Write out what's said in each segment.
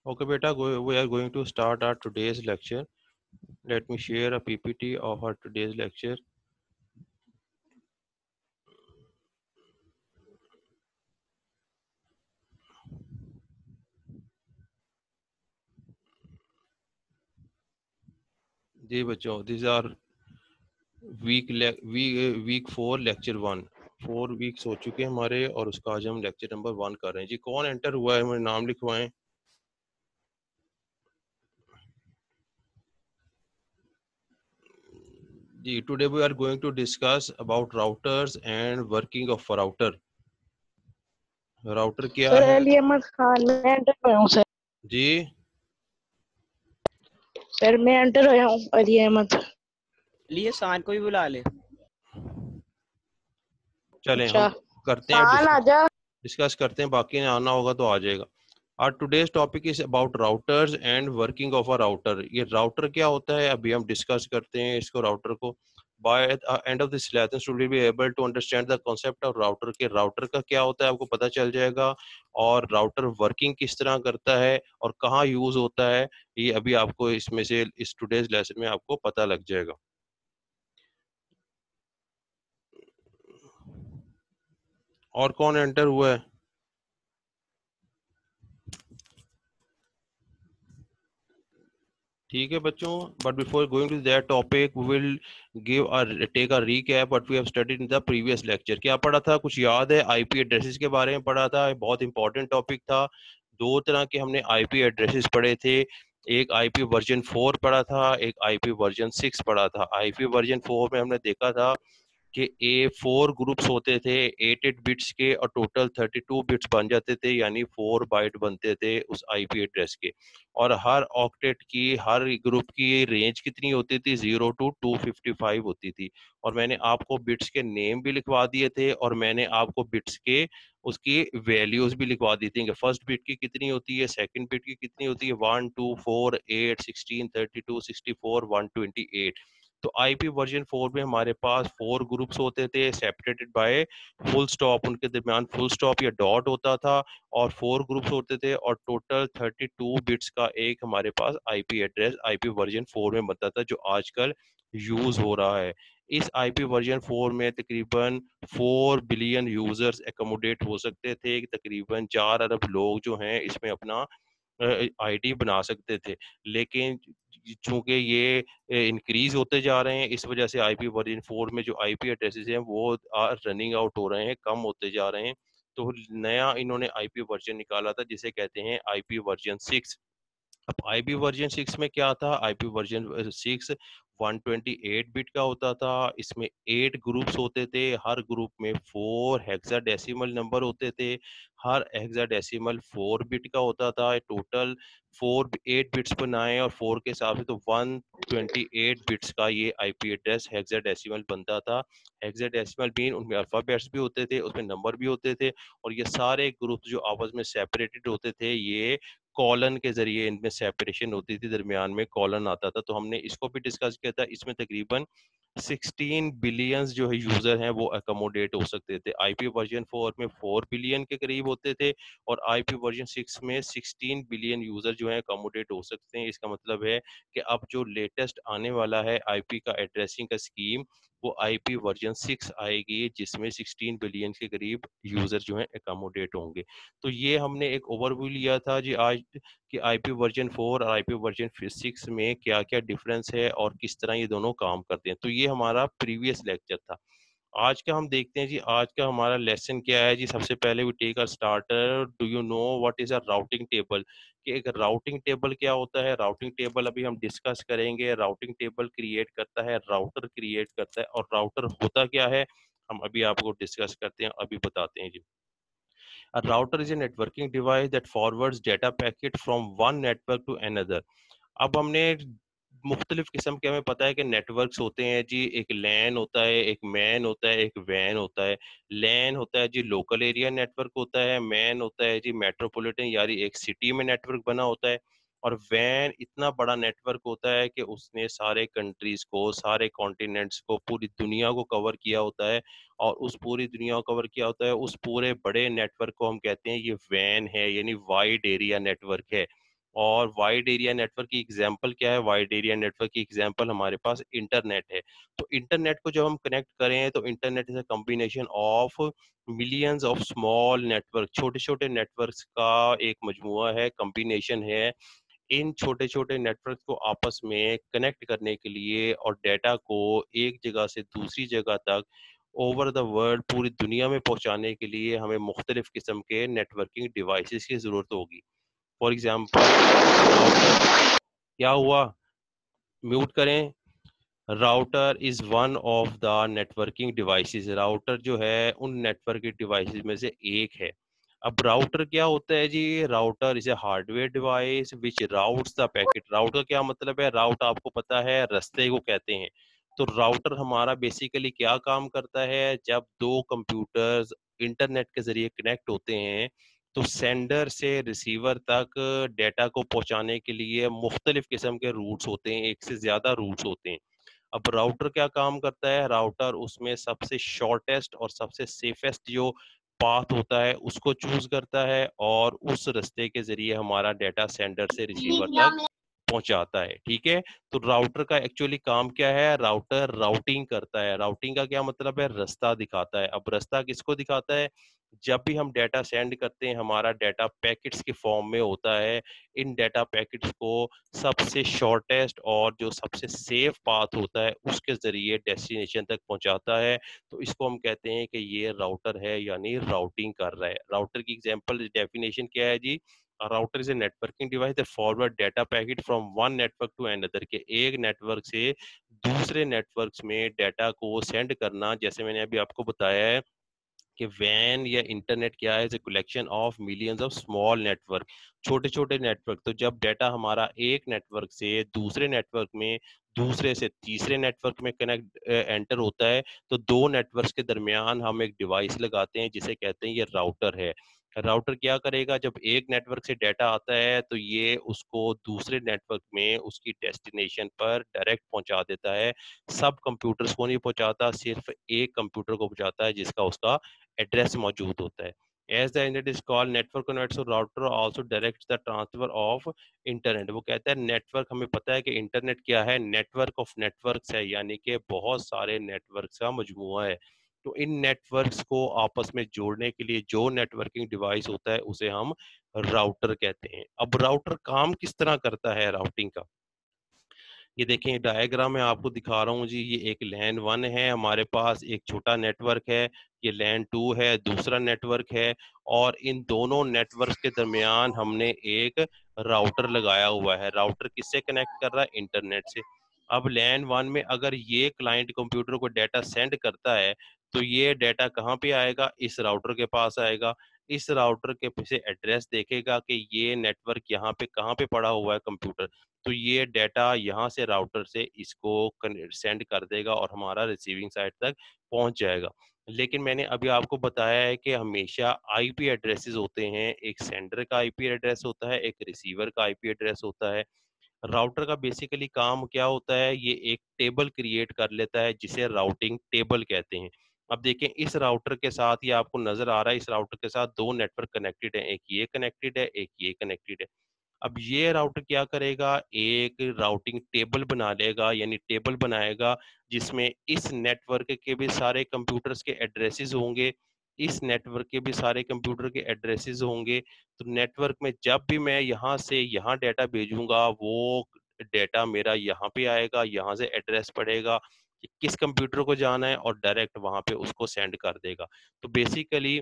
Okay, beta, we are going to start our today's lecture. Let me share a PPT of our today's lecture. जी बच्चों, these are week 4 lecture 1. 4 weeks हो चुके हैं हमारे और उसका आज हम लेक्चर नंबर 1 कर रहे हैं। जी कौन एंटर हुआ है, मेरे नाम लिखवाएं। जी today we are going to discuss about routers and working of router. Router क्या सर है? अली अहमद खान मैं एंटर हुआ हूँ सर। जी सर मैं एंटर हुआ हूँ अली अहमद। लिए सान को भी बुला ले। चलें अच्छा हम करते हैं सान आजा। डिस्कस करते हैं, बाकी ने आना होगा तो आ जाएगा। और today's topic is about routers and working of a router. ये राउटर क्या होता है अभी हम डिस्कस करते हैं इसको, राउटर को। By end of this lesson student will be able to understand the concept of router के राउटर का क्या होता है आपको पता चल जाएगा, और राउटर वर्किंग किस तरह करता है और कहाँ यूज होता है, ये अभी आपको इसमें से इस टुडेज लेसन में आपको पता लग जाएगा। और कौन एंटर हुआ है? ठीक है बच्चों, but before going to that topic we will give take a recap what we have studied in the previous lecture. क्या पढ़ा था, कुछ याद है? आईपी एड्रेसेस के बारे में पढ़ा था, बहुत इंपॉर्टेंट टॉपिक था। दो तरह के हमने आईपी एड्रेसेस पढ़े थे, एक आईपी वर्जन 4 पढ़ा था, एक आईपी वर्जन 6 पढ़ा था। आईपी वर्जन 4 में हमने देखा था कि ए 4 ग्रुप्स होते थे 8 बिट्स के और टोटल 32 बिट्स बन जाते थे, यानी 4 बाइट बनते थे उस आईपी एड्रेस के। और हर ऑक्टेट की, हर ग्रुप की रेंज कितनी होती थी? 0 to 255 होती थी। और मैंने आपको बिट्स के नेम भी लिखवा दिए थे और मैंने आपको बिट्स के उसकी वैल्यूज भी लिखवा दी थी कि फर्स्ट बिट की कितनी होती है, सेकंड बिट की कितनी होती है, 1 2 4 8 16 32 64 128। तो आईपी वर्जन 4 में हमारे पास 4 ग्रुप्स होते थे सेपरेटेड बाय फुल स्टॉप, उनके दरमियान फुल स्टॉप या डॉट होता था, और 4 ग्रुप्स होते थे और टोटल 32 बिट्स का एक हमारे पास आईपी एड्रेस आईपी वर्जन 4 में बनता था, जो आजकल यूज हो रहा है। इस आईपी वर्जन 4 में तकरीबन 4 बिलियन यूजर्स एकोमोडेट हो सकते थे, तकरीबन 4 अरब लोग जो हैं इसमें अपना आईडी बना सकते थे। लेकिन चूंकि ये इंक्रीज होते जा रहे हैं, इस वजह से आईपी वर्जन 4 में जो आईपी एड्रेसेस हैं वो रनिंग आउट हो रहे हैं, कम होते जा रहे हैं। तो नया इन्होंने आईपी वर्जन निकाला था जिसे कहते हैं आईपी वर्जन 6। अब आईपी वर्जन 6 में क्या था? आईपी वर्जन 6 128 बिट का होता था, इसमें 8 ग्रुप्स होते थे, हर ग्रुप में 4 हेक्साडेसिमल नंबर होते थे, हर हेक्साडेसिमल 4 बिट का होता था। टोटल 8 बिट्स बनाए और 4 के हिसाब से तो 128 बिट्स का ये आईपी एड्रेस हेक्साडेसिमल बनता था। हेक्साडेसिमल मीन उनमें अल्फाबेट्स भी होते थे, उसमें नंबर भी होते थे, और ये सारे ग्रुप्स जो आपस में सेपरेटेड होते थे ये कॉलन के जरिए इनमें सेपरेशन होती थी, दरमियान में कॉलन आता था। तो हमने इसको भी डिस्कस किया था, इसमें तकरीबन 16 बिलियंस जो है यूजर हैं वो अकोमोडेट हो सकते थे। आईपी वर्जन 4 में 4 बिलियन के करीब होते थे और आईपी वर्जन 6 में 16 बिलियन यूजर जो है अकोमोडेट हो सकते हैं। इसका मतलब है कि अब जो लेटेस्ट आने वाला है आईपी का एड्रेसिंग का स्कीम, वो आईपी वर्जन 6 आएगी जिसमें 16 बिलियन के करीब यूजर जो है अकोमोडेट होंगे। तो ये हमने एक ओवरव्यू लिया था जी आज कि आईपी वर्जन 4 और आईपी वर्जन 6 में क्या क्या डिफरेंस है और किस तरह ये दोनों काम करते हैं। तो ये हमारा प्रीवियस लेक्चर था। आज का हम देखते हैं जी, आज का हमारा लेसन क्या है जी। सबसे पहले we take a starter, do you know what is a routing table? कि एक राउटिंग टेबल क्या होता है? राउटिंग टेबल अभी हम डिस्कस करेंगे। राउटिंग टेबल क्रिएट करता है राउटर, क्रिएट करता है, और राउटर होता क्या है हम अभी आपको डिस्कस करते हैं, अभी बताते हैं जी। A router is a networking device that forwards data packet from one network to another. अब हमने मुख्तलिफ किस्म के, हमें पता है कि नेटवर्क्स होते हैं जी। एक लैन होता है, एक मैन होता है, एक वैन होता है। लैन होता है जी लोकल एरिया नेटवर्क होता है, मैन होता है जी मेट्रोपॉलिटन यानी एक सिटी में नेटवर्क बना होता है, और वैन इतना बड़ा नेटवर्क होता है कि उसने सारे कंट्रीज को, सारे कॉन्टिनेंट्स को, पूरी दुनिया को कवर किया होता है। और उस पूरी दुनिया को कवर किया होता है, उस पूरे बड़े नेटवर्क को हम कहते हैं ये वैन है, यानी वाइड एरिया नेटवर्क है। और वाइड एरिया नेटवर्क की एग्जांपल क्या है? वाइड एरिया नेटवर्क की एग्जांपल हमारे पास इंटरनेट है। तो इंटरनेट को जब हम कनेक्ट करें तो internet is a combination of millions of small network, छोटे छोटे नेटवर्क्स का एक मजमुआ है, कॉम्बिनेशन है। इन छोटे छोटे नेटवर्क को आपस में कनेक्ट करने के लिए और डेटा को एक जगह से दूसरी जगह तक ओवर द वर्ल्ड, पूरी दुनिया में पहुंचाने के लिए हमें मुख्तलिफ किस्म के नेटवर्किंग डिवाइसेस की ज़रूरत होगी। फॉर एग्जांपल राउटर, क्या हुआ? म्यूट करें। Router is one of the networking devices. Router जो है उन नेटवर्किंग डिवाइसेस में से एक है। अब राउटर क्या होता है जी? Router is a hardware device which routes the packet. Route का क्या मतलब है? राउट आपको पता है, रास्ते को कहते हैं। तो राउटर हमारा बेसिकली क्या काम करता है? जब दो कंप्यूटर्स इंटरनेट के जरिए कनेक्ट होते हैं तो सेंडर से रिसीवर तक डेटा को पहुंचाने के लिए मुख्तलिफ किस्म के रूट्स होते हैं, एक से ज्यादा रूट्स होते हैं। अब राउटर क्या काम करता है? राउटर उसमें सबसे शॉर्टेस्ट और सबसे सेफेस्ट जो पाथ होता है उसको चूज करता है और उस रास्ते के जरिए हमारा डेटा सेंडर से रिसीवर तक पहुंचाता है। ठीक है, तो राउटर का एक्चुअली काम क्या है? राउटर राउटिंग करता है। राउटिंग का क्या मतलब है? रास्ता दिखाता है। अब रास्ता किसको दिखाता है? जब भी हम डेटा सेंड करते हैं हमारा डेटा पैकेट्स के फॉर्म में होता है। इन डेटा पैकेट्स को सबसे शॉर्टेस्ट और जो सबसे सेफ पाथ होता है उसके जरिए डेस्टिनेशन तक पहुंचाता है। तो इसको हम कहते हैं कि ये राउटर है, यानी राउटिंग कर रहा है। राउटर की एग्जांपल डेफिनेशन क्या है जी? Router is a networking device that forward data packet from one network to another, के एक नेटवर्क से दूसरे नेटवर्क्स में डेटा को सेंड करना। जैसे मैंने अभी आपको बताया है कि वैन या इंटरनेट क्या है? Collection of millions of small network, छोटे छोटे नेटवर्क। तो जब डेटा हमारा एक नेटवर्क से दूसरे नेटवर्क में, दूसरे से तीसरे नेटवर्क में कनेक्ट एंटर होता है तो दो नेटवर्क्स के दरमियान हम एक डिवाइस लगाते हैं जिसे कहते हैं ये राउटर है। राउटर क्या करेगा? जब एक नेटवर्क से डाटा आता है तो ये उसको दूसरे नेटवर्क में उसकी डेस्टिनेशन पर डायरेक्ट पहुंचा देता है। सब कंप्यूटर्स को नहीं पहुंचाता, सिर्फ एक कंप्यूटर को पहुंचाता है जिसका उसका एड्रेस मौजूद होता है। As the internet is called network connects, so router also directs the transfer of internet। वो कहता है नेटवर्क, हमें पता है कि इंटरनेट क्या है? नेटवर्क ऑफ नेटवर्क्स है, यानी कि बहुत सारे नेटवर्क्स का मजमुआ है। तो इन नेटवर्क्स को आपस में जोड़ने के लिए जो नेटवर्किंग डिवाइस होता है उसे हम राउटर कहते हैं। अब राउटर काम किस तरह करता है राउटिंग का? ये देखें डायग्राम में आपको दिखा रहा हूँ जी। ये एक लैन 1 है, हमारे पास एक छोटा नेटवर्क है। ये लैन 2 है, दूसरा नेटवर्क है। और इन दोनों नेटवर्क के दरमियान हमने एक राउटर लगाया हुआ है। राउटर किससे कनेक्ट कर रहा है? इंटरनेट से। अब लैन 1 में अगर ये क्लाइंट कंप्यूटर को डाटा सेंड करता है तो ये डाटा कहाँ पे आएगा? इस राउटर के पास आएगा। इस राउटर के पीछे एड्रेस देखेगा कि ये नेटवर्क यहाँ पे कहाँ पे पड़ा हुआ है कंप्यूटर, तो ये डाटा यहाँ से राउटर से इसको सेंड कर देगा और हमारा रिसीविंग साइड तक पहुंच जाएगा। लेकिन मैंने अभी आपको बताया है कि हमेशा आईपी एड्रेसेस होते हैं। एक सेंडर का आईपी एड्रेस होता है, एक रिसीवर का आईपी एड्रेस होता है। राउटर का बेसिकली काम क्या होता है? ये एक टेबल क्रिएट कर लेता है जिसे राउटिंग टेबल कहते हैं। अब देखें इस राउटर के साथ, ये आपको नजर आ रहा है, इस राउटर के साथ दो नेटवर्क कनेक्टेड है, एक ये कनेक्टेड है, एक ये कनेक्टेड है। अब ये राउटर क्या करेगा? एक राउटिंग टेबल बना लेगा, यानी टेबल बनाएगा जिसमें इस नेटवर्क के भी सारे कंप्यूटर्स के एड्रेसेस होंगे, इस नेटवर्क के भी सारे कंप्यूटर के एड्रेसेस होंगे। तो नेटवर्क में जब भी मैं यहाँ से यहाँ डाटा भेजूंगा वो डाटा मेरा यहाँ पे आएगा, यहाँ से एड्रेस पड़ेगा कि किस कंप्यूटर को जाना है और डायरेक्ट वहां पे उसको सेंड कर देगा। तो बेसिकली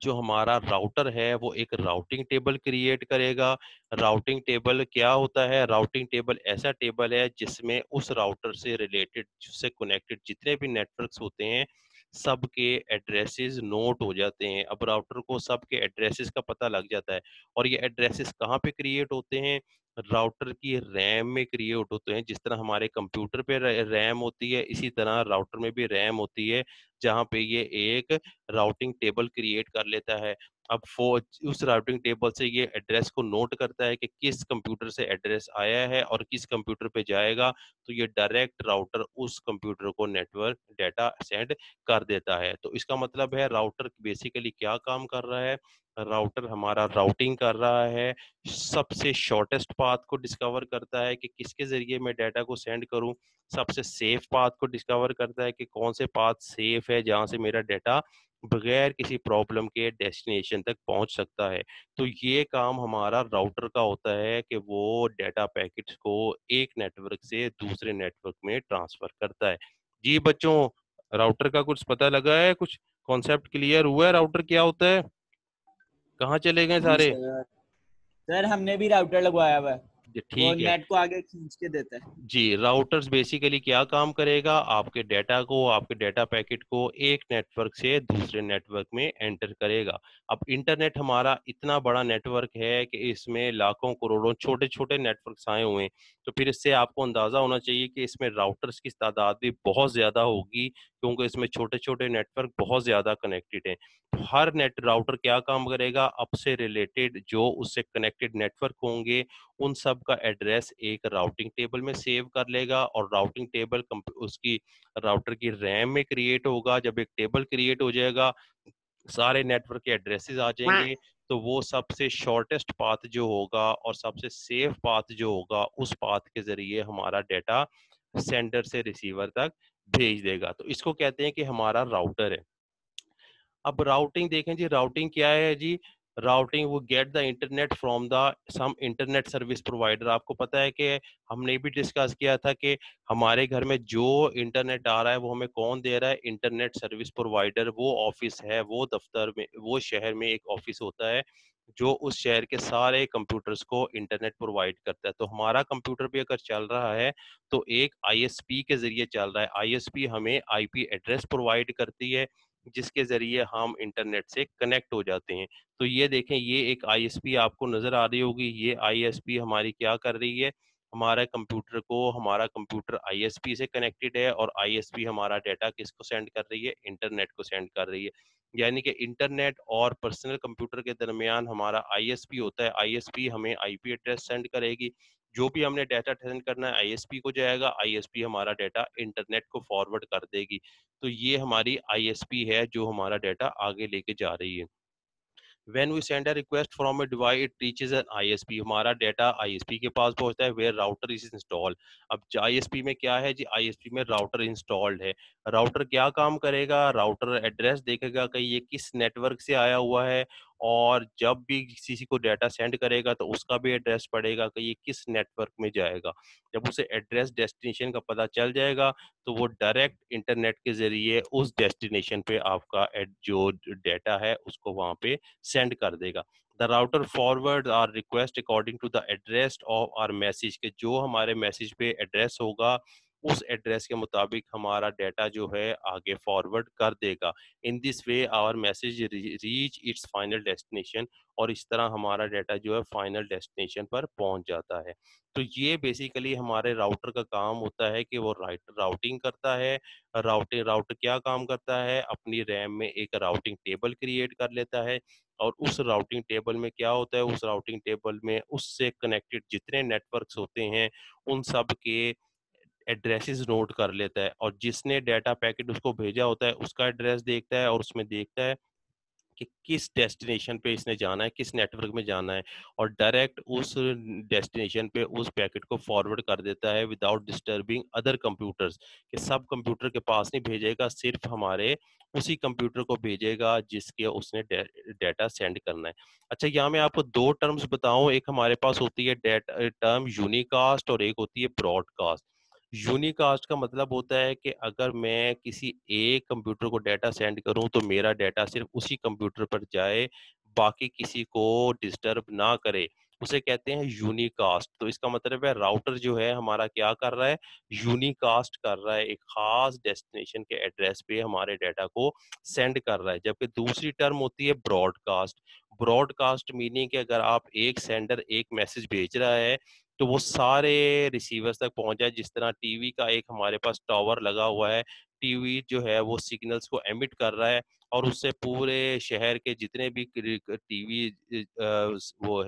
जो हमारा राउटर है वो एक राउटिंग टेबल क्रिएट करेगा। राउटिंग टेबल क्या होता है? राउटिंग टेबल ऐसा टेबल है जिसमें उस राउटर से रिलेटेड, से कनेक्टेड जितने भी नेटवर्क्स होते हैं सबके एड्रेसेस नोट हो जाते हैं। अब राउटर को सबके एड्रेसेस का पता लग जाता है। और ये एड्रेसेस कहाँ पे क्रिएट होते हैं? राउटर की रैम में क्रिएट होते हैं। जिस तरह हमारे कंप्यूटर पे रैम होती है, इसी तरह राउटर में भी रैम होती है, जहाँ पे ये एक राउटिंग टेबल क्रिएट कर लेता है। अब उस राउटिंग टेबल से ये एड्रेस को नोट करता है कि किस कंप्यूटर से एड्रेस आया है और किस कंप्यूटर पे जाएगा, तो ये डायरेक्ट राउटर उस कंप्यूटर को नेटवर्क डाटा सेंड कर देता है। तो इसका मतलब है राउटर बेसिकली क्या काम कर रहा है, राउटर हमारा राउटिंग कर रहा है, सबसे शॉर्टेस्ट पाथ को डिस्कवर करता है कि किसके जरिए मैं डाटा को सेंड करूं, सबसे सेफ पाथ को डिस्कवर करता है कि कौन से पाथ सेफ है जहां से मेरा डाटा बगैर किसी प्रॉब्लम के डेस्टिनेशन तक पहुंच सकता है। तो ये काम हमारा राउटर का होता है कि वो डाटा पैकेट्स को एक नेटवर्क से दूसरे नेटवर्क में ट्रांसफर करता है। जी बच्चों, राउटर का कुछ पता लगा है, कुछ कॉन्सेप्ट क्लियर हुआ है, राउटर क्या होता है? कहाँ चले गए जी सारे? सर। सर हमने भी राउटर लगवाया हुआ है, वो ठीक है नेट को आगे खींच के देता है। जी। राउटर्स बेसिकली क्या काम करेगा, आपके डाटा को, आपके डाटा पैकेट को एक नेटवर्क से दूसरे नेटवर्क में एंटर करेगा। अब इंटरनेट हमारा इतना बड़ा नेटवर्क है कि इसमें लाखों करोड़ों छोटे छोटे नेटवर्क्स आए हुए हैं, तो फिर इससे आपको अंदाजा होना चाहिए कि इसमें राउटर्स की तादाद भी बहुत ज्यादा होगी, क्योंकि इसमें छोटे छोटे नेटवर्क बहुत ज्यादा कनेक्टेड हैं। तो हर नेट राउटर क्या काम करेगा, आपसे रिलेटेड जो उससे कनेक्टेड नेटवर्क होंगे उन सब का एड्रेस एक राउटिंग टेबल में सेव कर लेगा, और राउटिंग टेबल उसकी राउटर की रैम में क्रिएट होगा। जब एक टेबल क्रिएट हो जाएगा, सारे नेटवर्क के एड्रेसेस आ जाएंगे, तो वो सबसे शॉर्टेस्ट पाथ जो होगा और सबसे सेफ पाथ जो होगा, उस पाथ के जरिए हमारा डाटा सेंडर से रिसीवर तक भेज देगा। तो इसको कहते हैं कि हमारा राउटर है। अब राउटिंग देखें जी, राउटिंग क्या है जी? राउटिंग वो get the internet from the some internet service provider. आपको पता है कि हमने भी डिस्कस किया था कि हमारे घर में जो इंटरनेट आ रहा है वो हमें कौन दे रहा है? Internet service provider. वो ऑफिस है, वो दफ्तर में, वो शहर में एक ऑफिस होता है जो उस शहर के सारे कंप्यूटर्स को इंटरनेट प्रोवाइड करता है। तो हमारा कंप्यूटर भी अगर चल रहा है तो एक आईएसपी के जरिए चल रहा है। आईएसपी हमें आईपी एड्रेस प्रोवाइड करती है जिसके जरिए हम इंटरनेट से कनेक्ट हो जाते हैं। तो ये देखें, ये एक आईएसपी आपको नजर आ रही होगी। ये आईएसपी हमारी क्या कर रही है, हमारा कंप्यूटर को, हमारा कंप्यूटर आईएसपी से कनेक्टेड है और आईएसपी हमारा डाटा किसको सेंड कर रही है? इंटरनेट को सेंड कर रही है। यानी कि इंटरनेट और पर्सनल कंप्यूटर के दरमियान हमारा आईएसपी होता है। आईएसपी हमें आईपी एड्रेस सेंड करेगी, जो भी हमने डाटा सेंड करना है आईएसपी को जाएगा, आईएसपी हमारा डाटा इंटरनेट को फॉरवर्ड कर देगी। तो ये हमारी आईएसपी है जो हमारा डाटा आगे लेके जा रही है। When we send a request from a device, it reaches an ISP. हमारा डाटा ISP के पास पहुंचता है, where router is installed. अब ISP में क्या है जी? ISP में राउटर इंस्टॉल्ड है। राउटर क्या काम करेगा? राउटर एड्रेस देखेगा कि ये किस नेटवर्क से आया हुआ है, और जब भी किसी को डाटा सेंड करेगा तो उसका भी एड्रेस पड़ेगा कि ये किस नेटवर्क में जाएगा। जब उसे एड्रेस डेस्टिनेशन का पता चल जाएगा तो वो डायरेक्ट इंटरनेट के जरिए उस डेस्टिनेशन पे आपका जो डाटा है उसको वहां पे सेंड कर देगा। The router forward our request according to the address of our message, के जो हमारे मैसेज पे एड्रेस होगा उस एड्रेस के मुताबिक हमारा डाटा जो है आगे फॉरवर्ड कर देगा। In this way our message reach its final destination, और इस तरह हमारा डाटा जो है फाइनल डेस्टिनेशन पर पहुंच जाता है। तो ये बेसिकली हमारे राउटर का काम होता है कि वो राउटिंग करता है। राउटर क्या काम करता है? अपनी रैम में एक राउटिंग टेबल क्रिएट कर लेता है, और उस राउटिंग टेबल में क्या होता है? उस राउटिंग टेबल में उससे कनेक्टेड जितने नेटवर्क्स होते हैं उन सब के एड्रेसेस नोट कर लेता है, और जिसने डाटा पैकेट उसको भेजा होता है उसका एड्रेस देखता है, और उसमें देखता है कि किस डेस्टिनेशन पे इसने जाना है, किस नेटवर्क में जाना है, और डायरेक्ट उस डेस्टिनेशन पे उस पैकेट को फॉरवर्ड कर देता है विदाउट डिस्टर्बिंग अदर कंप्यूटर्स, कि सब कंप्यूटर के पास नहीं भेजेगा, सिर्फ हमारे उसी कंप्यूटर को भेजेगा जिसके उसने डाटा सेंड करना है। अच्छा, यहाँ मैं आपको दो टर्म्स बताऊं। एक हमारे पास होती है टर्म यूनिकास्ट, और एक होती है ब्रॉडकास्ट। यूनिकास्ट का मतलब होता है कि अगर मैं किसी एक कंप्यूटर को डाटा सेंड करूं तो मेरा डाटा सिर्फ उसी कंप्यूटर पर जाए, बाकी किसी को डिस्टर्ब ना करे, उसे कहते हैं यूनिकास्ट। तो इसका मतलब है राउटर जो है हमारा क्या कर रहा है? यूनिकास्ट कर रहा है, एक खास डेस्टिनेशन के एड्रेस पे हमारे डाटा को सेंड कर रहा है। जबकि दूसरी टर्म होती है ब्रॉडकास्ट। ब्रॉडकास्ट मीनिंग कि अगर आप एक सेंडर एक मैसेज भेज रहा है तो वो सारे रिसीवर्स तक पहुंच जाए। जिस तरह टीवी का एक हमारे पास टावर लगा हुआ है, टीवी जो है वो सिग्नल्स को एमिट कर रहा है और उससे पूरे शहर के जितने भी टीवी वो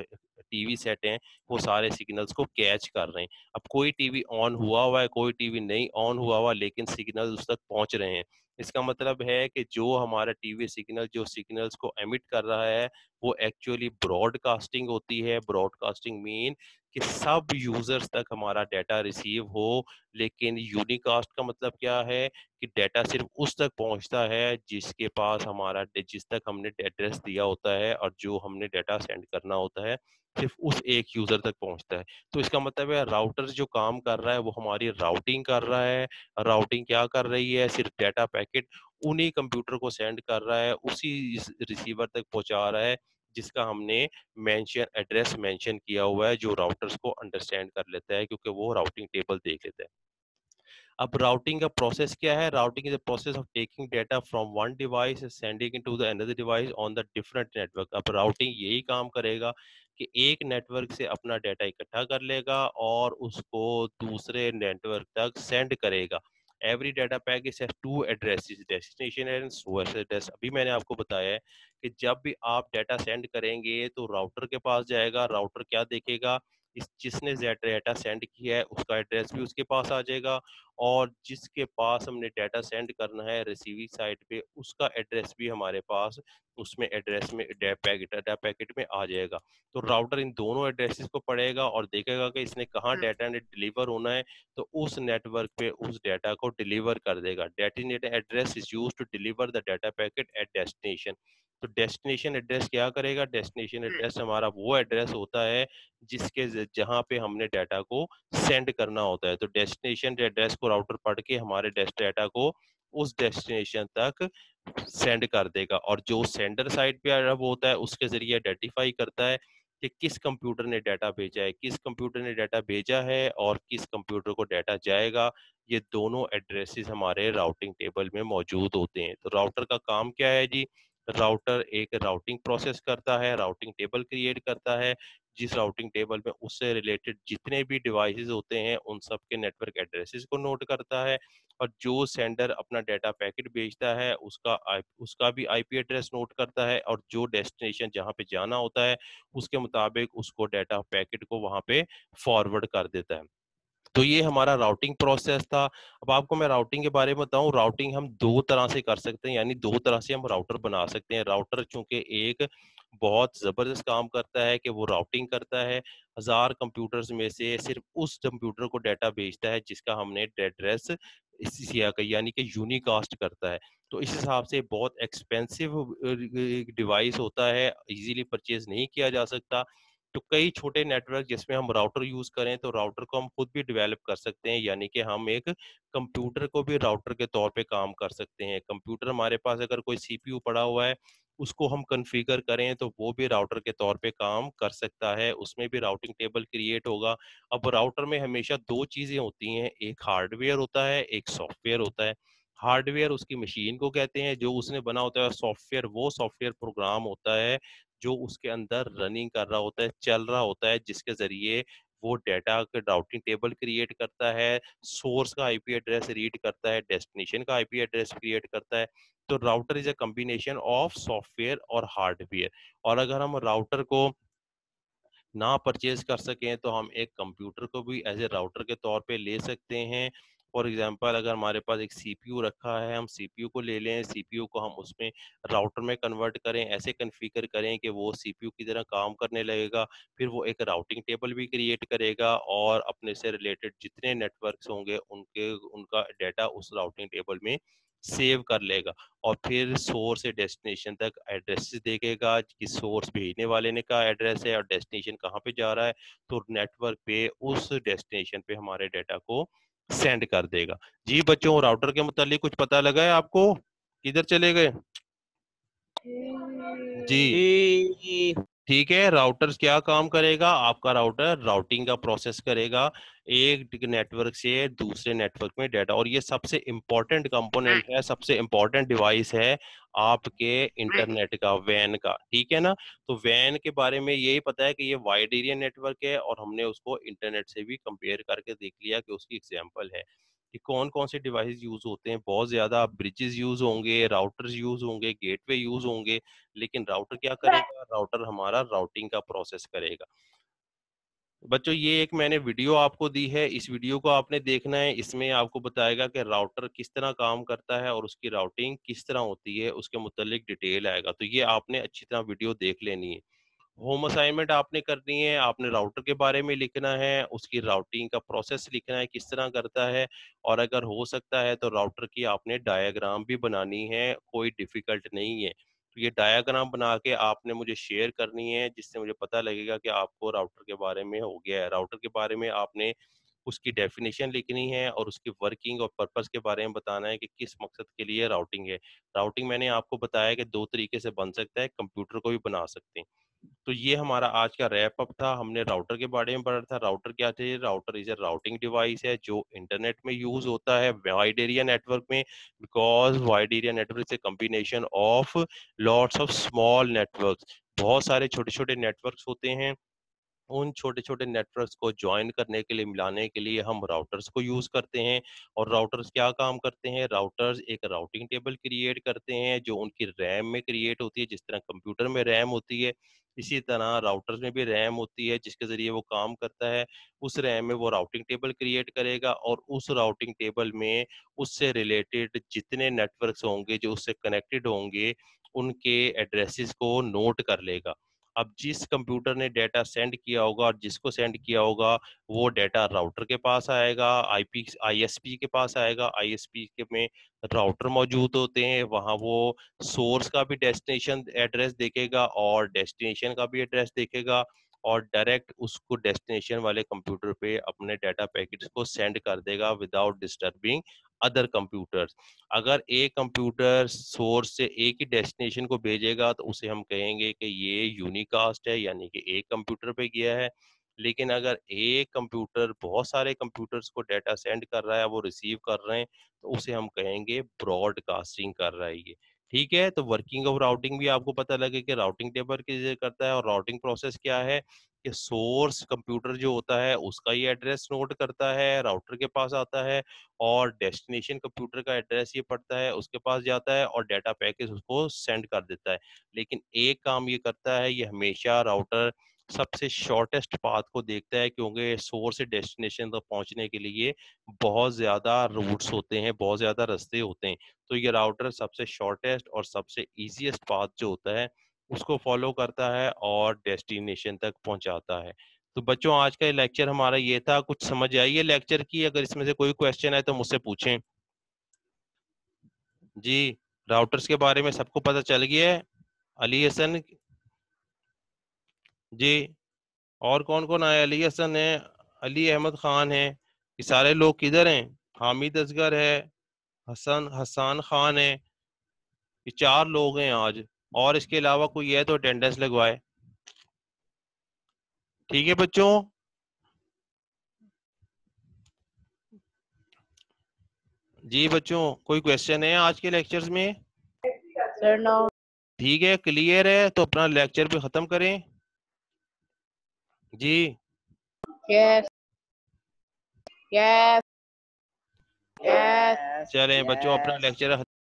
टीवी सेट हैं वो सारे सिग्नल्स को कैच कर रहे हैं। अब कोई टीवी ऑन हुआ है, कोई टीवी नहीं ऑन हुआ, लेकिन सिग्नल उस तक पहुंच रहे हैं। इसका मतलब है कि जो हमारा टीवी सिग्नल जो सिग्नल्स को एमिट कर रहा है वो एक्चुअली ब्रॉडकास्टिंग होती है। ब्रॉडकास्टिंग मीन कि सब यूजर्स तक हमारा डाटा रिसीव हो, लेकिन यूनिकास्ट का मतलब क्या है कि डाटा सिर्फ उस तक पहुंचता है जिसके पास हमारा जिस तक हमने एड्रेस दिया होता है, और जो हमने डाटा सेंड करना होता है सिर्फ उस एक यूजर तक पहुंचता है। तो इसका मतलब है राउटर जो काम कर रहा है वो हमारी राउटिंग कर रहा है। राउटिंग क्या कर रही है, सिर्फ डाटा पैकेट उन्हीं कंप्यूटर को सेंड कर रहा है, उसी रिसीवर तक पहुंचा रहा है जिसका हमने मेंशन एड्रेस मेंशन किया हुआ है, जो राउटर्स को अंडरस्टैंड कर लेता है क्योंकि वो राउटिंग टेबल देख लेता है। अब राउटिंग का प्रोसेस क्या है? Routing is the process of taking data from one device sending it to the another device on the different network. अब राउटिंग यही काम करेगा कि एक नेटवर्क से अपना डाटा इकट्ठा कर लेगा और उसको दूसरे नेटवर्क तक सेंड करेगा। Every data package has two addresses, destination and source address. अभी मैंने आपको बताया है कि जब भी आप डाटा सेंड करेंगे तो राउटर के पास जाएगा। राउटर क्या देखेगा, इस जिसने डाटा सेंड किया है उसका एड्रेस भी उसके पास आ जाएगा, और जिसके पास हमने डाटा सेंड करना है रिसीविंग साइड पे उसका एड्रेस भी हमारे पास उसमें एड्रेस में डाटा पैकेट में आ जाएगा। तो राउटर इन दोनों एड्रेसेस को पढ़ेगा और देखेगा कि इसने कहाँ डाटा ने डिलीवर होना है, तो उस नेटवर्क पे उस डाटा को डिलीवर कर देगा। Destination address is used to deliver the data packet at destination. तो डेस्टिनेशन एड्रेस क्या करेगा? डेस्टिनेशन एड्रेस हमारा वो एड्रेस होता है जिसके जहाँ पे हमने डाटा को सेंड करना होता है। तो डेस्टिनेशन एड्रेस को राउटर पढ़ के हमारे डाटा को उस डेस्टिनेशन तक सेंड कर देगा, और जो सेंडर साइड पे अब होता है उसके जरिए आइडेंटिफाई करता है कि किस कंप्यूटर ने डाटा भेजा है, किस कंप्यूटर ने डाटा भेजा है और किस कंप्यूटर को डाटा जाएगा। ये दोनों एड्रेसेस हमारे राउटिंग टेबल में मौजूद होते हैं। तो राउटर का काम क्या है जी? राउटर एक राउटिंग प्रोसेस करता है, राउटिंग टेबल क्रिएट करता है, जिस राउटिंग टेबल में उससे रिलेटेड जितने भी डिवाइसेस होते हैं उन सब के नेटवर्क एड्रेसेस को नोट करता है, और जो सेंडर अपना डाटा पैकेट भेजता है उसका भी आईपी एड्रेस नोट करता है, और जो डेस्टिनेशन जहाँ पे जाना होता है उसके मुताबिक उसको डाटा पैकेट को वहाँ पे फॉरवर्ड कर देता है। तो ये हमारा राउटिंग प्रोसेस था। अब आपको मैं राउटिंग के बारे में बताऊं, राउटिंग हम दो तरह से कर सकते हैं, यानी दो तरह से हम राउटर बना सकते हैं। राउटर चूंकि एक बहुत जबरदस्त काम करता है कि वो राउटिंग करता है, 1000 कंप्यूटर्स में से सिर्फ उस कंप्यूटर को डाटा भेजता है जिसका हमने एड्रेस यानी कि यूनिकास्ट करता है। तो इस हिसाब से बहुत एक्सपेंसिव डिवाइस होता है, इजीली परचेज नहीं किया जा सकता। तो कई छोटे नेटवर्क जिसमें हम राउटर यूज करें तो राउटर को हम खुद भी डेवलप कर सकते हैं, यानी कि हम एक कंप्यूटर को भी राउटर के तौर पे काम कर सकते हैं। कंप्यूटर हमारे पास अगर कोई सीपीयू पड़ा हुआ है उसको हम कॉन्फ़िगर करें तो वो भी राउटर के तौर पे काम कर सकता है, उसमें भी राउटिंग टेबल क्रिएट होगा। अब राउटर में हमेशा दो चीजें होती हैं, एक हार्डवेयर होता है, एक सॉफ्टवेयर होता है। हार्डवेयर उसकी मशीन को कहते हैं जो उसने बना होता है, सॉफ्टवेयर वो सॉफ्टवेयर प्रोग्राम होता है जो उसके अंदर रनिंग कर रहा होता है, चल रहा होता है, जिसके जरिए वो डाटा का राउटिंग टेबल क्रिएट करता है, सोर्स का आईपी एड्रेस रीड करता है, डेस्टिनेशन का आईपी एड्रेस क्रिएट करता है। तो router is a combination of software और हार्डवेयर। और अगर हम राउटर को ना परचेज कर सकें तो हम एक कंप्यूटर को भी एज ए राउटर के तौर पे ले सकते हैं। फॉर एग्जांपल अगर हमारे पास एक सीपीयू रखा है, हम सीपीयू को ले लें, सीपीयू को हम उसमें राउटर में कन्वर्ट करें, ऐसे कन्फिगर करें कि वो सीपीयू की तरह काम करने लगेगा। फिर वो एक राउटिंग टेबल भी क्रिएट करेगा और अपने से रिलेटेड जितने नेटवर्क्स होंगे उनका डाटा उस राउटिंग टेबल में सेव कर लेगा, और फिर सोर्स से डेस्टिनेशन तक एड्रेसेस देखेगा कि सोर्स भेजने वाले ने का एड्रेस है और डेस्टिनेशन कहाँ पे जा रहा है, तो नेटवर्क पे उस डेस्टिनेशन पे हमारे डाटा को सेंड कर देगा। जी बच्चों, राउटर के मुतालिक कुछ पता लगा है आपको? किधर चले गए जी? जी ठीक है, राउटर्स क्या काम करेगा? आपका राउटर राउटिंग का प्रोसेस करेगा एक नेटवर्क से दूसरे नेटवर्क में डाटा, और ये सबसे इंपॉर्टेंट कंपोनेंट है, सबसे इंपॉर्टेंट डिवाइस है आपके इंटरनेट का, वैन का, ठीक है ना। तो वैन के बारे में यही पता है कि ये वाइड एरिया नेटवर्क है, और हमने उसको इंटरनेट से भी कंपेयर करके देख लिया कि उसकी एग्जांपल है कि कौन कौन से डिवाइस यूज होते हैं। बहुत ज्यादा ब्रिजेस यूज होंगे, राउटर्स यूज होंगे, गेटवे यूज होंगे, लेकिन राउटर क्या करेगा, राउटर हमारा राउटिंग का प्रोसेस करेगा। बच्चों ये एक मैंने वीडियो आपको दी है, इस वीडियो को आपने देखना है। इसमें आपको बताएगा कि राउटर किस तरह काम करता है और उसकी राउटिंग किस तरह होती है, उसके मुतालिक डिटेल आएगा। तो ये आपने अच्छी तरह वीडियो देख लेनी है। होम असाइनमेंट आपने करनी है, आपने राउटर के बारे में लिखना है, उसकी राउटिंग का प्रोसेस लिखना है किस तरह करता है, और अगर हो सकता है तो राउटर की आपने डायग्राम भी बनानी है, कोई डिफिकल्ट नहीं है। तो ये डायग्राम बना के आपने मुझे शेयर करनी है, जिससे मुझे पता लगेगा कि आपको राउटर के बारे में हो गया है। राउटर के बारे में आपने उसकी डेफिनेशन लिखनी है और उसकी वर्किंग और पर्पस के बारे में बताना है कि किस मकसद के लिए राउटिंग है। राउटिंग मैंने आपको बताया कि दो तरीके से बन सकता है, कंप्यूटर को भी बना सकते हैं। तो ये हमारा आज का रैप अप था। हमने राउटर के बारे में पढ़ा था। राउटर क्या थे? Router is A routing device है जो इंटरनेट में यूज होता है वाइड एरिया नेटवर्क में, because wide area network is a combination of lots of small networks. बहुत सारे छोटे छोटे नेटवर्क्स होते हैं, उन छोटे छोटे नेटवर्क्स को ज्वाइन करने के लिए, मिलाने के लिए हम राउटर्स को यूज करते हैं। और राउटर्स क्या काम करते हैं? राउटर्स एक राउटिंग टेबल क्रिएट करते हैं जो उनकी रैम में क्रिएट होती है। जिस तरह कंप्यूटर में रैम होती है, इसी तरह राउटर्स में भी रैम होती है जिसके जरिए वो काम करता है। उस रैम में वो राउटिंग टेबल क्रिएट करेगा, और उस राउटिंग टेबल में उससे रिलेटेड जितने नेटवर्क्स होंगे जो उससे कनेक्टेड होंगे, उनके एड्रेसेस को नोट कर लेगा। अब जिस कंप्यूटर ने डेटा सेंड किया होगा और जिसको सेंड किया होगा, वो डेटा राउटर के पास आएगा, आईपी आईएसपी के पास आएगा। आईएसपी के में राउटर मौजूद होते हैं, वहाँ वो सोर्स का भी डेस्टिनेशन एड्रेस देखेगा और डेस्टिनेशन का भी एड्रेस देखेगा, और डायरेक्ट उसको डेस्टिनेशन वाले कंप्यूटर पे अपने डाटा पैकेट्स को सेंड कर देगा विदाउट डिस्टर्बिंग अदर कंप्यूटर्स। अगर एक कंप्यूटर सोर्स से एक ही डेस्टिनेशन को भेजेगा तो उसे हम कहेंगे कि ये यूनिकास्ट है, यानी कि एक कंप्यूटर पे गया है। लेकिन अगर एक कंप्यूटर बहुत सारे कंप्यूटर्स को डाटा सेंड कर रहा है, वो रिसीव कर रहे हैं, तो उसे हम कहेंगे ब्रॉडकास्टिंग कर रहा है ये। ठीक है, तो वर्किंग ऑफ राउटिंग भी आपको पता लगे कि राउटिंग टेबल किसे करता है, और राउटिंग प्रोसेस क्या है कि सोर्स कंप्यूटर जो होता है उसका ये एड्रेस नोट करता है, राउटर के पास आता है, और डेस्टिनेशन कंप्यूटर का एड्रेस ये पढ़ता है, उसके पास जाता है, और डाटा पैकेज उसको सेंड कर देता है। लेकिन एक काम ये करता है, ये हमेशा राउटर सबसे शॉर्टेस्ट पाथ को देखता है, क्योंकि सोर्स से डेस्टिनेशन तक पहुंचने के लिए बहुत ज्यादा रूट्स होते हैं, बहुत ज्यादा रास्ते होते हैं। तो ये राउटर सबसे शॉर्टेस्ट और सबसे इजीएस्ट पाथ जो होता है उसको फॉलो करता है और डेस्टिनेशन तक पहुंचाता है। तो बच्चों आज का लेक्चर हमारा ये था। कुछ समझ आई है लेक्चर की? अगर इसमें से कोई क्वेश्चन है तो मुझसे पूछें जी। राउटर्स के बारे में सबको पता चल गया है? अली हसन जी, और कौन कौन आया? अली हसन है, अली अहमद खान है, ये सारे लोग किधर हैं? हामिद असगर है, हसन हसान खान है, ये 4 लोग हैं आज। और इसके अलावा कोई है तो अटेंडेंस लगवाए। ठीक है बच्चों? जी बच्चों, कोई क्वेश्चन है आज के लेक्चर्स में? Sir no. ठीक है, क्लियर है, तो अपना लेक्चर भी खत्म करें जी। यस यस यस चलें बच्चों, अपना लेक्चर